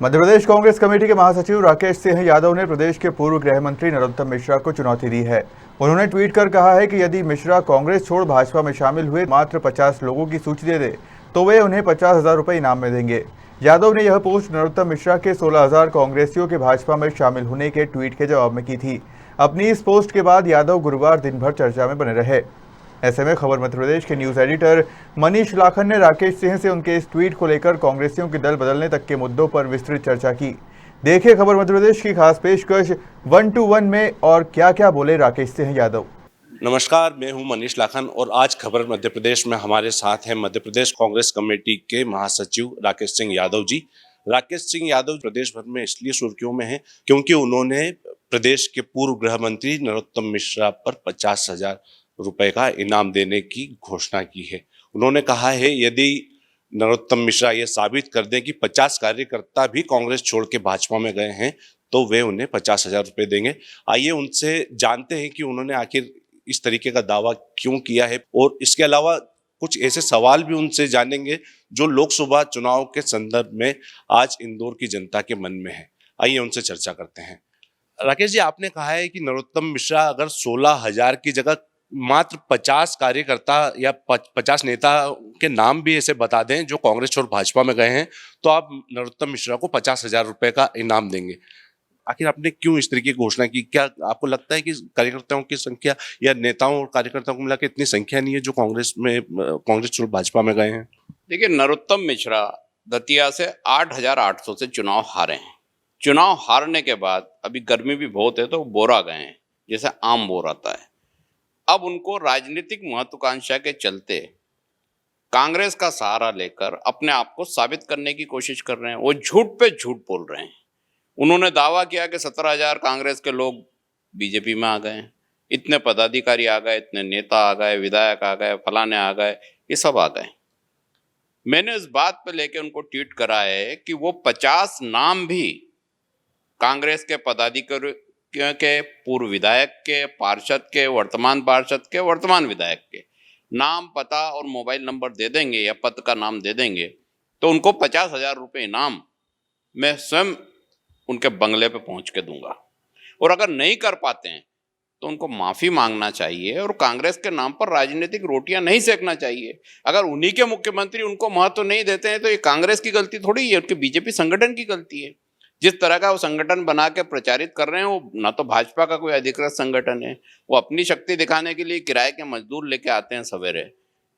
Madhya Pradesh Congress committee के महासचिव राकेश सिंह यादव ने प्रदेश के पूर्व गृह मंत्री नरोत्तम मिश्रा को चुनौती दी है। उन्होंने ट्वीट कर कहा है कि यदि मिश्रा कांग्रेस छोड़ भाजपा में शामिल हुए मात्र 50 लोगों की सूची दे दे तो वे उन्हें 50,000 रुपये इनाम में देंगे। यादव ने यह पोस्ट नरोत्तम मिश्रा के 16,000 कांग्रेसियों के भाजपा में शामिल होने के ट्वीट के जवाब में की थी। अपनी इस पोस्ट के बाद यादव गुरुवार दिन भर चर्चा में बने रहे। ऐसे में खबर मध्य प्रदेश के न्यूज एडिटर मनीष लाखन ने राकेश सिंह से उनके इस ट्वीट को लेकर कांग्रेसियों के दल बदलने तक के मुद्दों पर विस्तृत चर्चा की। देखिए खबर मध्य प्रदेश की खास पेशकश 1 to 1 में और क्या क्या बोले राकेश सिंह यादव। नमस्कार, मैं हूं मनीष लाखन और आज खबर मध्य प्रदेश में हमारे साथ हैं मध्य प्रदेश कांग्रेस कमेटी के महासचिव राकेश सिंह यादव जी। राकेश सिंह यादव प्रदेश भर में इसलिए सुर्खियों में हैं क्योंकि उन्होंने प्रदेश के पूर्व गृह मंत्री नरोत्तम मिश्रा पर 50,000 रुपए का इनाम देने की घोषणा की है। उन्होंने कहा है यदि नरोत्तम मिश्रा ये साबित कर दें कि 50 कार्यकर्ता भी कांग्रेस छोड़ के भाजपा में गए हैं तो वे उन्हें 50,000 रुपए देंगे। आइए उनसे जानते हैं कि उन्होंने आखिर इस तरीके का दावा क्यों किया है और इसके अलावा कुछ ऐसे सवाल भी उनसे जानेंगे जो लोकसभा चुनाव के संदर्भ में आज इंदौर की जनता के मन में है। आइए उनसे चर्चा करते हैं। राकेश जी, आपने कहा है कि नरोत्तम मिश्रा अगर 16,000 की जगह मात्र 50 कार्यकर्ता या 50 नेता के नाम भी ऐसे बता दें जो कांग्रेस छोड़ भाजपा में गए हैं तो आप नरोत्तम मिश्रा को 50,000 रुपए का इनाम देंगे। आखिर आपने क्यों इस तरीके की घोषणा की? क्या आपको लगता है कि कार्यकर्ताओं की संख्या या नेताओं और कार्यकर्ताओं को मिलाकर इतनी संख्या नहीं है जो कांग्रेस छोड़ भाजपा में गए हैं? देखिए, नरोत्तम मिश्रा दतिया से 8,800 से चुनाव हारे हैं। चुनाव हारने के बाद अभी गर्मी भी बहुत है तो बोरा गए हैं, जैसे आम बोर आता है। अब उनको राजनीतिक महत्वाकांक्षा के चलते कांग्रेस का सहारा लेकर अपने आप को साबित करने की कोशिश कर रहे हैं। वो झूठ पे झूठ बोल रहे हैं। उन्होंने दावा किया कि 17,000 कांग्रेस के लोग बीजेपी में आ गए, इतने पदाधिकारी आ गए, इतने नेता आ गए, विधायक आ गए, फलाने आ गए, ये सब आ गए। मैंने इस बात पे लेके उनको ट्वीट करा है कि वो 50 नाम भी कांग्रेस के पदाधिकारी के, पूर्व विधायक के, पार्षद के, वर्तमान विधायक के नाम, पता और मोबाइल नंबर दे देंगे या पद का नाम दे देंगे तो उनको 50,000 रुपये इनाम मैं स्वयं उनके बंगले पे पहुंच के दूंगा। और अगर नहीं कर पाते हैं तो उनको माफी मांगना चाहिए और कांग्रेस के नाम पर राजनीतिक रोटियां नहीं सेकना चाहिए। अगर उन्हीं के मुख्यमंत्री उनको महत्व नहीं देते हैं तो ये कांग्रेस की गलती थोड़ी है, उनके बीजेपी संगठन की गलती है। जिस तरह का वो संगठन बना के प्रचारित कर रहे हैं वो ना तो भाजपा का कोई अधिकृत संगठन है। वो अपनी शक्ति दिखाने के लिए किराए के मजदूर लेके आते हैं, सवेरे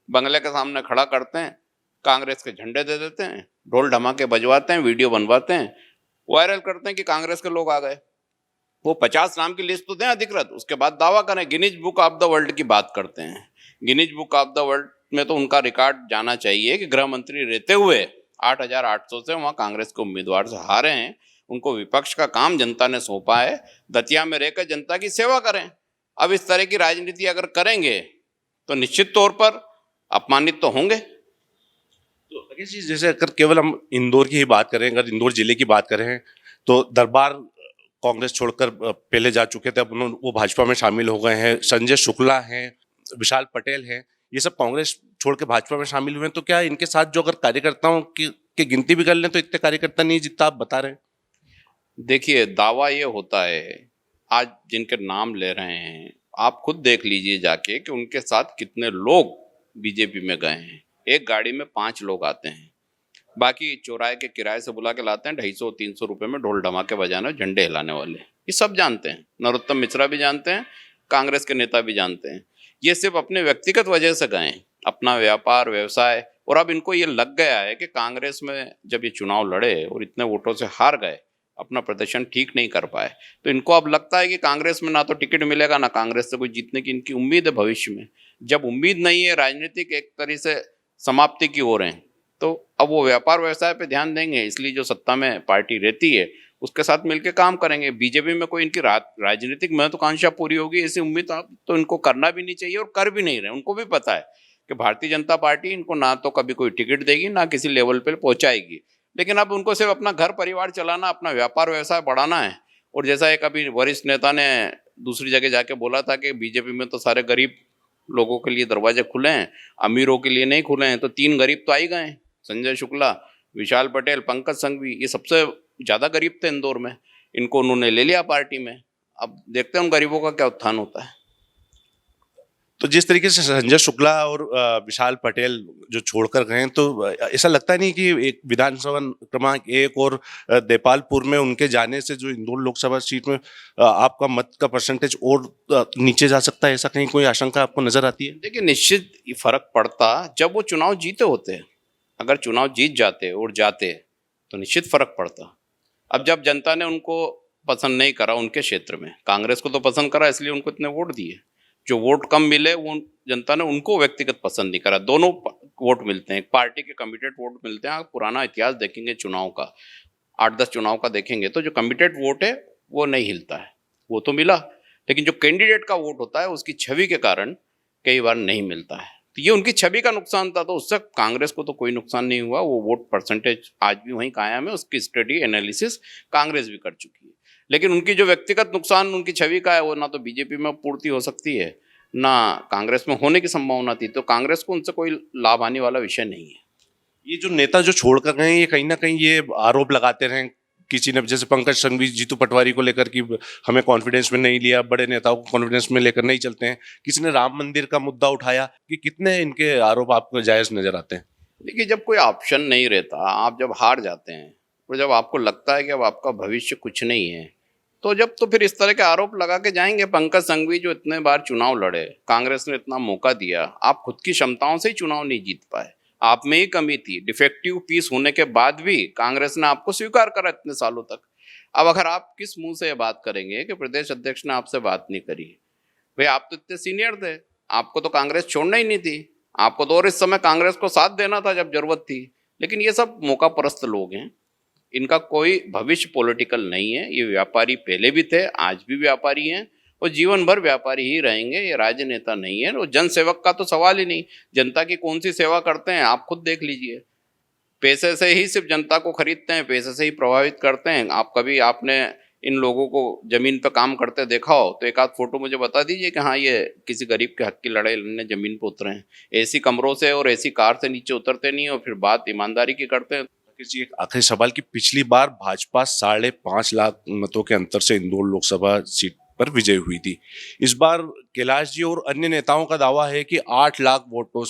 बंगले के सामने खड़ा करते हैं, कांग्रेस के झंडे दे देते हैं, ढोल ढमाके बजवाते हैं, वीडियो बनवाते हैं, वायरल करते हैं कि कांग्रेस के लोग आ गए। वो 50 नाम की लिस्ट तो दें अधिकृत, उसके बाद दावा करें। Guinness book of the world की बात करते हैं। Guinness book of the world में तो उनका रिकॉर्ड जाना चाहिए कि गृह मंत्री रहते हुए 8,800 से वहाँ कांग्रेस के उम्मीदवार से हारे हैं। उनको विपक्ष का काम जनता ने सौंपा है, दतिया में रहकर जनता की सेवा करें। अब इस तरह की राजनीति अगर करेंगे तो निश्चित तौर पर अपमानित तो होंगे। तो राकेश जी, जैसे अगर केवल हम इंदौर की ही बात करें, अगर इंदौर जिले की बात करें तो दरबार कांग्रेस छोड़कर पहले जा चुके थे, अब वो भाजपा में शामिल हो गए हैं। संजय शुक्ला हैं, विशाल पटेल हैं, ये सब कांग्रेस छोड़ के भाजपा में शामिल हुए हैं। तो क्या इनके साथ जो अगर कार्यकर्ताओं की गिनती भी कर लें तो इतने कार्यकर्ता नहीं जितना आप बता रहे हैं? देखिए, दावा ये होता है, आज जिनके नाम ले रहे हैं आप खुद देख लीजिए जाके कि उनके साथ कितने लोग बीजेपी में गए हैं। एक गाड़ी में 5 लोग आते हैं, बाकी चौराहे के किराए से बुला के लाते हैं 250-300 रुपये में ढोल धमाके बजाने, झंडे हिलाने वाले। ये सब जानते हैं, नरोत्तम मिश्रा भी जानते हैं, कांग्रेस के नेता भी जानते हैं। ये सिर्फ अपने व्यक्तिगत वजह से गए, अपना व्यापार व्यवसाय। और अब इनको ये लग गया है कि कांग्रेस में जब ये चुनाव लड़े और इतने वोटों से हार गए, अपना प्रदर्शन ठीक नहीं कर पाए, तो इनको अब लगता है कि कांग्रेस में ना तो टिकट मिलेगा, ना कांग्रेस से कोई जीतने की इनकी उम्मीद है भविष्य में। जब उम्मीद नहीं है, राजनीतिक एक तरह से समाप्ति की ओर है, तो अब वो व्यापार व्यवसाय पे ध्यान देंगे। इसलिए जो सत्ता में पार्टी रहती है उसके साथ मिलकर काम करेंगे। बीजेपी में कोई इनकी राजनीतिक महत्वाकांक्षा पूरी होगी ऐसी उम्मीद आप तो इनको करना भी नहीं चाहिए और कर भी नहीं रहे। उनको भी पता है कि भारतीय जनता पार्टी इनको ना तो कभी कोई टिकट देगी, ना किसी लेवल पर पहुंचाएगी। लेकिन अब उनको सिर्फ अपना घर परिवार चलाना, अपना व्यापार व्यवसाय बढ़ाना है। और जैसा एक अभी वरिष्ठ नेता ने दूसरी जगह जाके बोला था कि बीजेपी में तो सारे गरीब लोगों के लिए दरवाजे खुले हैं, अमीरों के लिए नहीं खुले हैं, तो 3 गरीब तो आ ही गए, संजय शुक्ला, विशाल पटेल, पंकज संघवी, ये सबसे ज़्यादा गरीब थे इंदौर में, इनको उन्होंने ले लिया पार्टी में। अब देखते हैं उन गरीबों का क्या उत्थान होता है। तो जिस तरीके से संजय शुक्ला और विशाल पटेल जो छोड़कर गए हैं, तो ऐसा लगता नहीं कि एक विधानसभा क्रमांक 1 और देपालपुर में उनके जाने से जो इंदौर लोकसभा सीट में आपका मत का परसेंटेज और नीचे जा सकता है, ऐसा कहीं कोई आशंका आपको नजर आती है? देखिए, निश्चित फर्क पड़ता जब वो चुनाव जीते होते। अगर चुनाव जीत जाते और जाते तो निश्चित फर्क पड़ता। अब जब जनता ने उनको पसंद नहीं करा उनके क्षेत्र में, कांग्रेस को तो पसंद करा इसलिए उनको इतने वोट दिए, जो वोट कम मिले वो जनता ने उनको व्यक्तिगत पसंद नहीं करा। दोनों वोट मिलते हैं, एक पार्टी के कमिटेड वोट मिलते हैं। आप पुराना इतिहास देखेंगे चुनाव का, 8-10 चुनाव का देखेंगे तो जो कमिटेड वोट है वो नहीं हिलता है, वो तो मिला, लेकिन जो कैंडिडेट का वोट होता है उसकी छवि के कारण कई बार नहीं मिलता है। तो ये उनकी छवि का नुकसान था, तो उससे कांग्रेस को तो कोई नुकसान नहीं हुआ। वो वोट परसेंटेज आज भी वहीं कायम है, उसकी स्टडी एनालिसिस कांग्रेस भी कर चुकी है। लेकिन उनकी जो व्यक्तिगत नुकसान उनकी छवि का है, वो ना तो बीजेपी में पूर्ति हो सकती है, ना कांग्रेस में होने की संभावना थी। तो कांग्रेस को उनसे कोई लाभ आने वाला विषय नहीं है। ये जो नेता जो छोड़कर गए हैं, ये कहीं ना कहीं ये आरोप लगाते रहे किसी ने, जैसे पंकज संघवी जीतू पटवारी को लेकर कि हमें कॉन्फिडेंस में नहीं लिया, बड़े नेताओं को कॉन्फिडेंस में लेकर नहीं चलते हैं। किसी ने राम मंदिर का मुद्दा उठाया, कि कितने इनके आरोप आपको जायज नजर आते हैं? देखिए, जब कोई ऑप्शन नहीं रहता, आप जब हार जाते हैं और जब आपको लगता है कि अब आपका भविष्य कुछ नहीं है, तो फिर इस तरह के आरोप लगा के जाएंगे। पंकज संघवी जो इतने बार चुनाव लड़े, कांग्रेस ने इतना मौका दिया, आप खुद की क्षमताओं से ही चुनाव नहीं जीत पाए, आप में ही कमी थी। डिफेक्टिव पीस होने के बाद भी कांग्रेस ने आपको स्वीकार करा इतने सालों तक। अब अगर आप किस मुंह से ये बात करेंगे कि प्रदेश अध्यक्ष ने आपसे बात नहीं करी? भाई, आप तो इतने सीनियर थे, आपको तो कांग्रेस छोड़ना ही नहीं थी, आपको तो और इस समय कांग्रेस को साथ देना था जब जरूरत थी। लेकिन ये सब मौका परस्त लोग हैं, इनका कोई भविष्य पॉलिटिकल नहीं है। ये व्यापारी पहले भी थे, आज भी व्यापारी हैं और जीवन भर व्यापारी ही रहेंगे। ये राजनेता नहीं है। और जन सेवक का तो सवाल ही नहीं। जनता की कौन सी सेवा करते हैं आप खुद देख लीजिए। पैसे से ही सिर्फ जनता को खरीदते हैं, पैसे से ही प्रभावित करते हैं। आपने इन लोगों को जमीन पर काम करते देखा हो तो एक आध फोटो मुझे बता दीजिए कि हाँ, ये किसी गरीब के हक की लड़ाई लड़ने जमीन पर उतरे हैं। ऐसी कमरों से और ऐसी कार से नीचे उतरते नहीं और फिर बात ईमानदारी की करते हैं। जी, एक आखिरी सवाल कि पिछली बार भाजपा 5.5 लाख मतों के अंतर से इंदौर लोकसभा सीट पर विजयी हुई थी। इस बार कैलाश जी और अन्य नेताओं का दावा है कि 8 लाख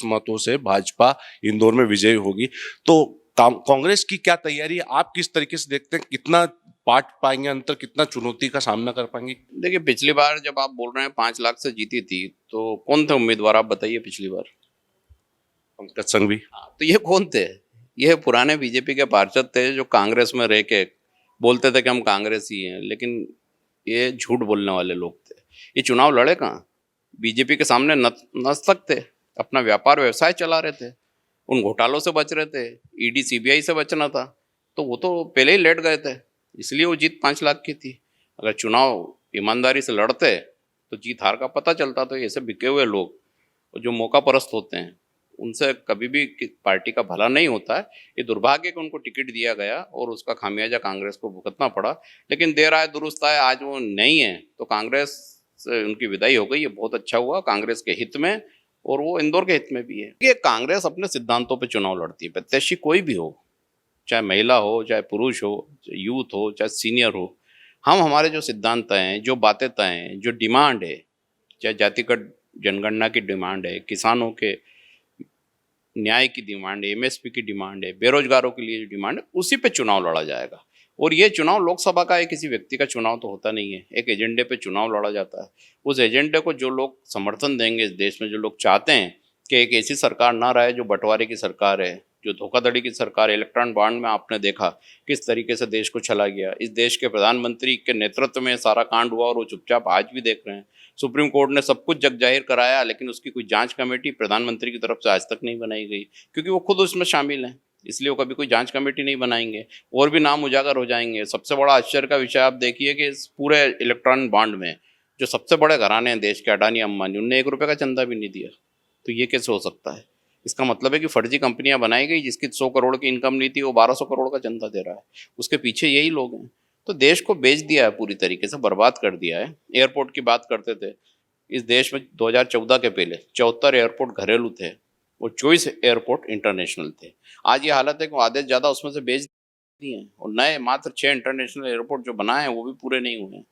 मतों से भाजपा इंदौर में विजयी होगी। तो कांग्रेस की क्या तैयारी है? आप किस तरीके से देखते हैं, कितना पाट पाएंगे अंतर, कितना चुनौती का सामना कर पाएंगे? देखिए, पिछली बार जब आप बोल रहे हैं 5 लाख से जीती थी, तो कौन थे उम्मीदवार, आप बताइए पिछली बार? पंकज संघवी। तो ये कौन थे? ये पुराने बीजेपी के पार्षद थे जो कांग्रेस में रह के बोलते थे कि हम कांग्रेस ही हैं, लेकिन ये झूठ बोलने वाले लोग थे। ये चुनाव लड़े कहाँ? बीजेपी के सामने नतमस्तक थे, अपना व्यापार व्यवसाय चला रहे थे, उन घोटालों से बच रहे थे, ईडी सीबीआई से बचना था, तो वो तो पहले ही लेट गए थे, इसलिए वो जीत 5 लाख की थी। अगर चुनाव ईमानदारी से लड़ते तो जीत हार का पता चलता। तो ऐसे बिके हुए लोग जो मौका परस्त होते हैं, उनसे कभी भी पार्टी का भला नहीं होता है। ये दुर्भाग्य कि उनको टिकट दिया गया और उसका खामियाजा कांग्रेस को भुगतना पड़ा। लेकिन देर आए दुरुस्त आए, आज वो नहीं है तो कांग्रेस से उनकी विदाई हो गई। ये बहुत अच्छा हुआ कांग्रेस के हित में, और वो इंदौर के हित में भी है। ये कांग्रेस अपने सिद्धांतों पे चुनाव लड़ती है। प्रत्याशी कोई भी हो, चाहे महिला हो, चाहे पुरुष हो, चाहे यूथ हो, चाहे सीनियर हो, हम हमारे जो सिद्धांत हैं, जो बातें तय हैं, जो डिमांड है, चाहे जातिगत जनगणना की डिमांड है, किसानों के न्याय की डिमांड है, एमएसपी की डिमांड है, बेरोजगारों के लिए जो डिमांड है, उसी पे चुनाव लड़ा जाएगा। और ये चुनाव लोकसभा का है, किसी व्यक्ति का चुनाव तो होता नहीं है। एक एजेंडे पे चुनाव लड़ा जाता है। उस एजेंडे को जो लोग समर्थन देंगे इस देश में, जो लोग चाहते हैं कि एक ऐसी सरकार ना रहे जो बंटवारे की सरकार है, जो धोखाधड़ी की सरकार है। इलेक्ट्रॉन बॉन्ड में आपने देखा किस तरीके से देश को चला गया। इस देश के प्रधानमंत्री के नेतृत्व में सारा कांड हुआ और वो चुपचाप आज भी देख रहे हैं। सुप्रीम कोर्ट ने सब कुछ जग जाहिर कराया, लेकिन उसकी कोई जांच कमेटी प्रधानमंत्री की तरफ से आज तक नहीं बनाई गई, क्योंकि वो खुद उसमें शामिल हैं, इसलिए वो कभी कोई जांच कमेटी नहीं बनाएंगे और भी नाम उजागर हो जाएंगे। सबसे बड़ा आश्चर्य का विषय आप देखिए कि इस पूरे इलेक्ट्रॉन बॉन्ड में जो सबसे बड़े घराने हैं देश के, अडानी अंबानी, उनने 1 रुपये का चंदा भी नहीं दिया। तो ये कैसे हो सकता है? इसका मतलब है कि फर्जी कंपनियां बनाई गई, जिसकी 100 करोड़ की इनकम नहीं थी, वो 1200 करोड़ का चंदा दे रहा है। उसके पीछे यही लोग हैं। तो देश को बेच दिया है, पूरी तरीके से बर्बाद कर दिया है। एयरपोर्ट की बात करते थे, इस देश में 2014 के पहले 74 एयरपोर्ट घरेलू थे, वो 24 एयरपोर्ट इंटरनेशनल थे। आज ये हालत है कि वो आधे से ज़्यादा उसमें से बेच दिए हैं और नए मात्र 6 इंटरनेशनल एयरपोर्ट जो बनाए हैं वो भी पूरे नहीं हुए हैं।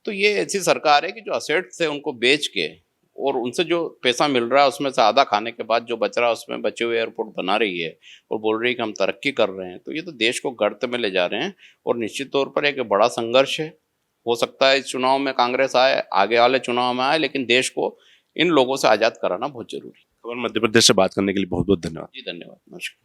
तो ये ऐसी सरकार है कि जो असेट्स थे उनको बेच के और उनसे जो पैसा मिल रहा है उसमें से आधा खाने के बाद जो बच रहा है उसमें बचे हुए एयरपोर्ट बना रही है और बोल रही है कि हम तरक्की कर रहे हैं। तो ये तो देश को गर्त में ले जा रहे हैं और निश्चित तौर पर एक बड़ा संघर्ष है। हो सकता है इस चुनाव में कांग्रेस आए, आगे वाले चुनाव में आए, लेकिन देश को इन लोगों से आज़ाद कराना बहुत जरूरी है। खबर मध्य प्रदेश से बात करने के लिए बहुत बहुत धन्यवाद। जी धन्यवाद, नमस्कार।